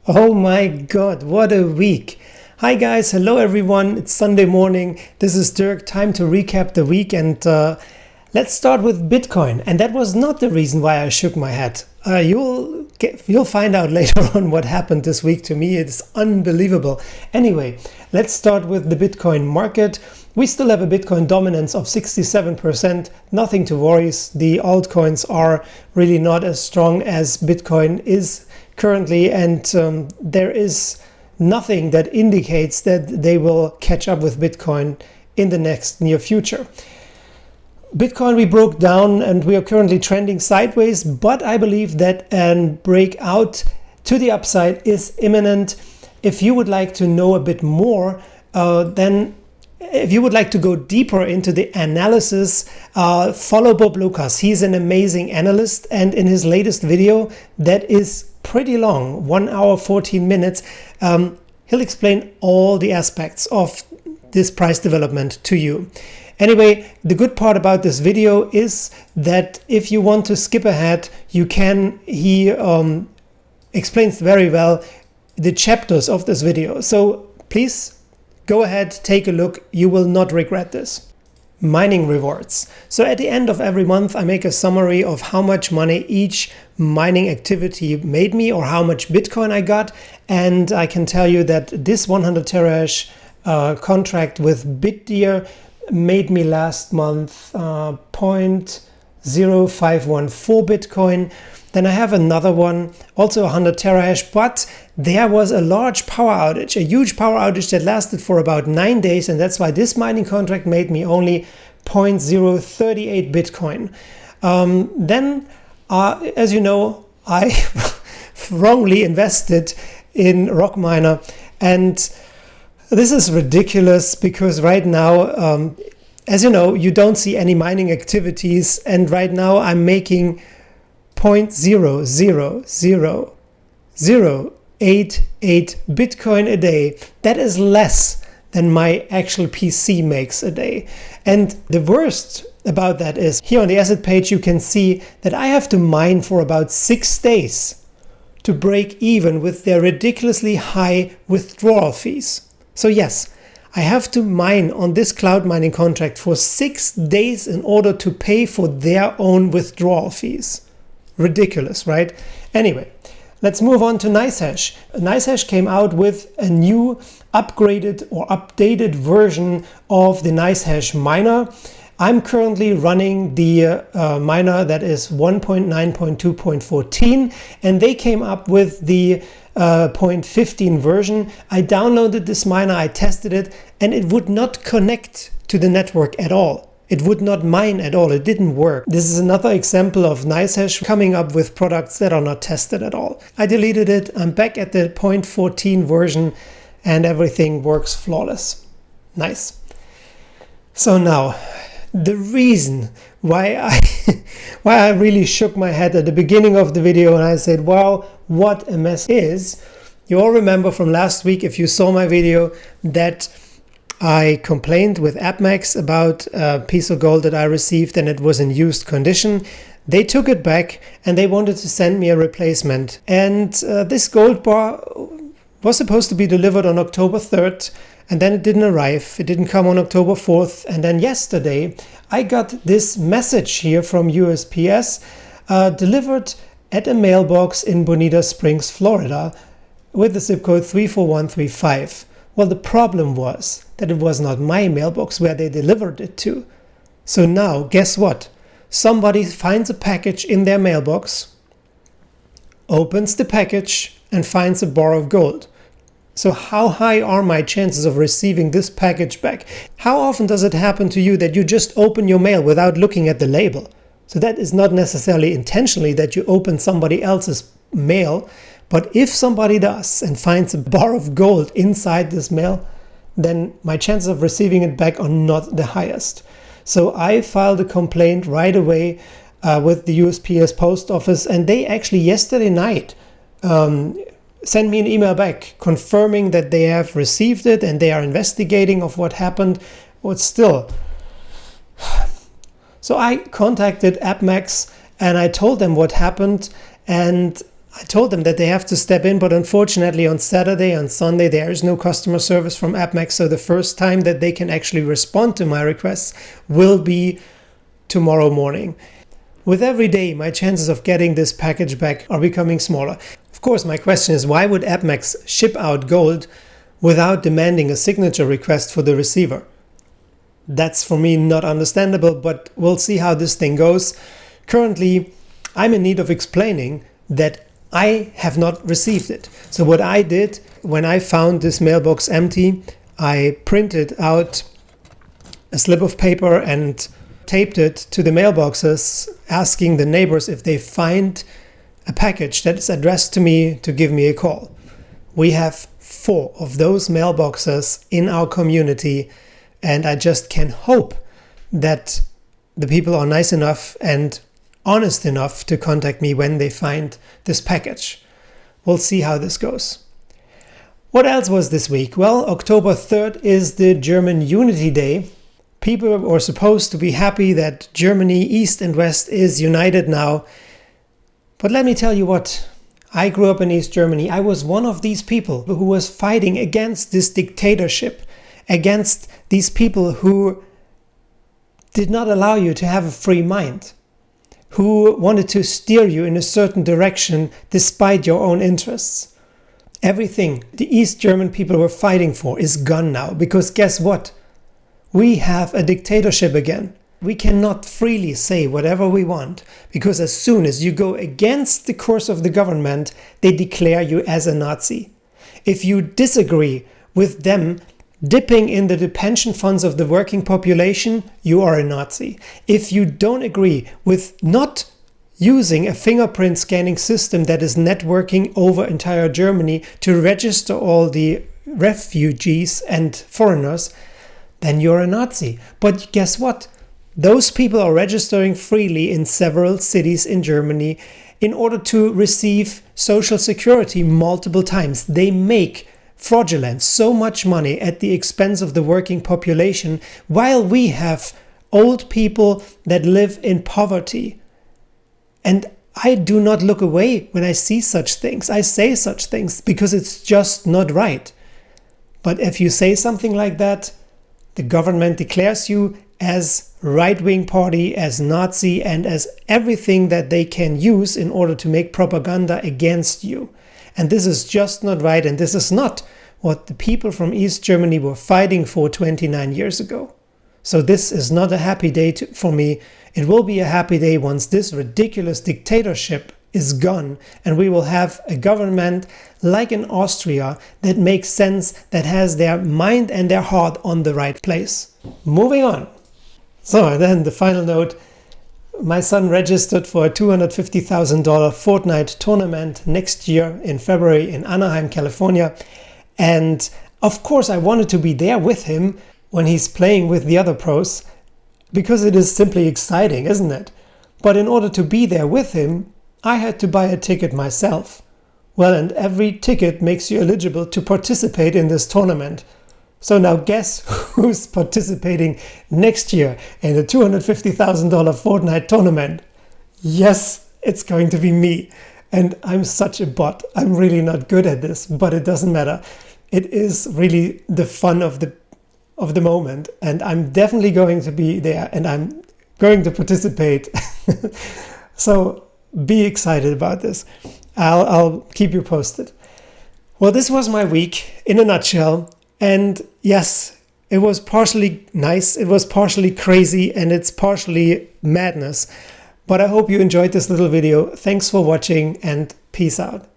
Oh my God, what a week. Hi guys, hello everyone. It's Sunday morning. This is Dirk. Time to recap the week and let's start with Bitcoin. And that was not the reason why I shook my head. You'll find out later on what happened this week to me. It's unbelievable. Anyway, let's start with the Bitcoin market. We still have a Bitcoin dominance of 67%. Nothing to worry. The altcoins are really not as strong as Bitcoin is currently, and there is nothing that indicates that they will catch up with Bitcoin in the next near future. Bitcoin we broke down and we are currently trending sideways, but I believe that a breakout to the upside is imminent. If you would like to know a bit more, then if you would like to go deeper into the analysis, follow Bob Lukas. He's an amazing analyst, and in his latest video that is pretty long, 1 hour 14 minutes, he'll explain all the aspects of this price development to you. Anyway, the good part about this video is that if you want to skip ahead, you can. He explains very well the chapters of this video. So please go ahead, take a look. You will not regret this. Mining rewards. So at the end of every month, I make a summary of how much money each mining activity made me or how much Bitcoin I got. And I can tell you that this 100 terahash contract with BitDeer made me last month 0.0514 Bitcoin. Then I have another one, also 100 terahash, but there was a large power outage, a huge power outage that lasted for about 9 days, and that's why this mining contract made me only 0.038 Bitcoin. Then, as you know, I wrongly invested in Rockminer, and this is ridiculous because right now, as you know, you don't see any mining activities, and right now I'm making 0.00088 Bitcoin a day. That is less than my actual PC makes a day. And the worst about that is here on the asset page, you can see that I have to mine for about 6 days to break even with their ridiculously high withdrawal fees. So yes, I have to mine on this cloud mining contract for 6 days in order to pay for their own withdrawal fees. Ridiculous, right? Anyway, let's move on to Nicehash. Nicehash came out with a new upgraded or updated version of the Nicehash miner. I'm currently running the miner that is 1.9.2.14, and they came up with the 0.15 version. I downloaded this miner, I tested it, and it would not connect to the network at all. It would not mine at all. It didn't work. This is another example of Nicehash coming up with products that are not tested at all. I deleted it. I'm back at the 0.14 version and everything works flawless. Nice. So now, the reason why I really shook my head at the beginning of the video and I said, wow, what a mess is, you all remember from last week, if you saw my video, that I complained with APMEX about a piece of gold that I received and it was in used condition. They took it back and they wanted to send me a replacement. And this gold bar was supposed to be delivered on October 3rd and then it didn't arrive. It didn't come on October 4th. And then yesterday I got this message here from USPS delivered at a mailbox in Bonita Springs, Florida with the zip code 34135. Well, the problem was that it was not my mailbox where they delivered it to. So now, guess what? Somebody finds a package in their mailbox, opens the package, and finds a bar of gold. So how high are my chances of receiving this package back? How often does it happen to you that you just open your mail without looking at the label? So that is not necessarily intentionally that you open somebody else's mail, but if somebody does and finds a bar of gold inside this mail, then my chances of receiving it back are not the highest. So I filed a complaint right away with the USPS post office, and they actually yesterday night sent me an email back confirming that they have received it and they are investigating of what happened. But still, so I contacted APMEX and I told them what happened, and I told them that they have to step in, but unfortunately on Saturday, on Sunday, there is no customer service from APMEX, so the first time that they can actually respond to my requests will be tomorrow morning. With every day, my chances of getting this package back are becoming smaller. Of course, my question is, why would APMEX ship out gold without demanding a signature request for the receiver? That's for me not understandable, but we'll see how this thing goes. Currently, I'm in need of explaining that I have not received it. So what I did when I found this mailbox empty, I printed out a slip of paper and taped it to the mailboxes, asking the neighbors if they find a package that is addressed to me to give me a call. We have 4 of those mailboxes in our community, and I just can hope that the people are nice enough and honest enough to contact me when they find this package. We'll see how this goes. What else was this week? Well, October 3rd is the German Unity Day. People were supposed to be happy that Germany, East and West, is united now. But let me tell you what, I grew up in East Germany. I was one of these people who was fighting against this dictatorship, against these people who did not allow you to have a free mind, who wanted to steer you in a certain direction despite your own interests. Everything the East German people were fighting for is gone now, because guess what? We have a dictatorship again. We cannot freely say whatever we want, because as soon as you go against the course of the government, they declare you as a Nazi. If you disagree with them dipping in the pension funds of the working population, you are a Nazi. If you don't agree with not using a fingerprint scanning system that is networking over entire Germany to register all the refugees and foreigners, then you're a Nazi. But guess what? Those people are registering freely in several cities in Germany in order to receive social security multiple times. They make fraudulent so much money at the expense of the working population, while we have old people that live in poverty. And I do not look away when I see such things. I say such things because it's just not right. But if you say something like that, the government declares you as right-wing party, as Nazi, and as everything that they can use in order to make propaganda against you. And this is just not right, and this is not what the people from East Germany were fighting for 29 years ago. So this is not a happy day for me. It will be a happy day once this ridiculous dictatorship is gone, and we will have a government like in Austria that makes sense, that has their mind and their heart on the right place. Moving on. So then the final note, my son registered for a $250,000 Fortnite Tournament next year in February in Anaheim, California. And of course I wanted to be there with him when he's playing with the other pros, because it is simply exciting, isn't it? But in order to be there with him, I had to buy a ticket myself. Well, and every ticket makes you eligible to participate in this tournament. So now guess who's participating next year in the $250,000 Fortnite tournament? Yes, it's going to be me. And I'm such a bot. I'm really not good at this, but it doesn't matter. It is really the fun of the moment. And I'm definitely going to be there, and I'm going to participate. So be excited about this. I'll keep you posted. Well, this was my week in a nutshell. And yes, it was partially nice, it was partially crazy, and it's partially madness. But I hope you enjoyed this little video. Thanks for watching, and peace out.